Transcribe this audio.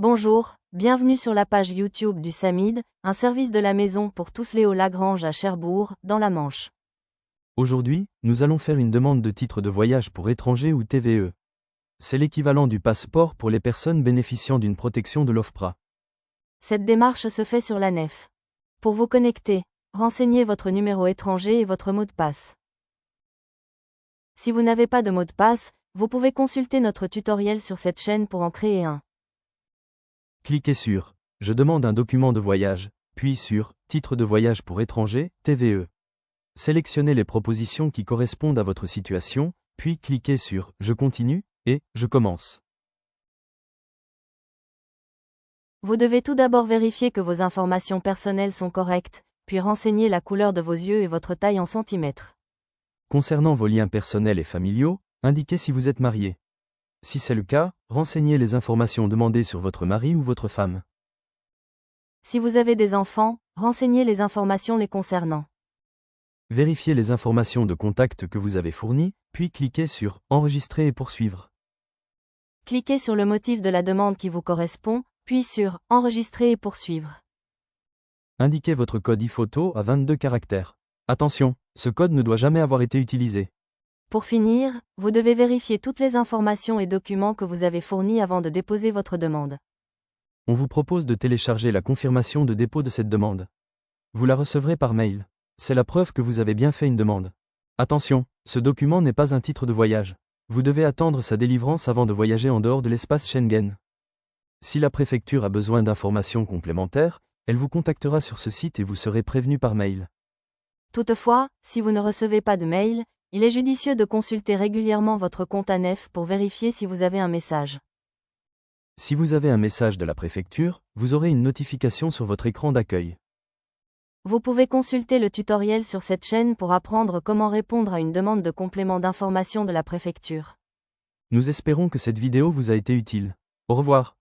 Bonjour, bienvenue sur la page YouTube du Samid, un service de la maison pour tous Léo Lagrange à Cherbourg, dans la Manche. Aujourd'hui, nous allons faire une demande de titre de voyage pour étrangers ou TVE. C'est l'équivalent du passeport pour les personnes bénéficiant d'une protection de l'OFPRA. Cette démarche se fait sur la nef. Pour vous connecter, renseignez votre numéro étranger et votre mot de passe. Si vous n'avez pas de mot de passe, vous pouvez consulter notre tutoriel sur cette chaîne pour en créer un. Cliquez sur « Je demande un document de voyage », puis sur « Titre de voyage pour étrangers, TVE ». Sélectionnez les propositions qui correspondent à votre situation, puis cliquez sur « Je continue » et « Je commence ». Vous devez tout d'abord vérifier que vos informations personnelles sont correctes, puis renseigner la couleur de vos yeux et votre taille en centimètres. Concernant vos liens personnels et familiaux, indiquez si vous êtes marié. Si c'est le cas, renseignez les informations demandées sur votre mari ou votre femme. Si vous avez des enfants, renseignez les informations les concernant. Vérifiez les informations de contact que vous avez fournies, puis cliquez sur « Enregistrer et poursuivre ». Cliquez sur le motif de la demande qui vous correspond, puis sur « Enregistrer et poursuivre ». Indiquez votre code e-photo à 22 caractères. Attention, ce code ne doit jamais avoir été utilisé. Pour finir, vous devez vérifier toutes les informations et documents que vous avez fournis avant de déposer votre demande. On vous propose de télécharger la confirmation de dépôt de cette demande. Vous la recevrez par mail. C'est la preuve que vous avez bien fait une demande. Attention, ce document n'est pas un titre de voyage. Vous devez attendre sa délivrance avant de voyager en dehors de l'espace Schengen. Si la préfecture a besoin d'informations complémentaires, elle vous contactera sur ce site et vous serez prévenu par mail. Toutefois, si vous ne recevez pas de mail, il est judicieux de consulter régulièrement votre compte ANEF pour vérifier si vous avez un message. Si vous avez un message de la préfecture, vous aurez une notification sur votre écran d'accueil. Vous pouvez consulter le tutoriel sur cette chaîne pour apprendre comment répondre à une demande de complément d'information de la préfecture. Nous espérons que cette vidéo vous a été utile. Au revoir.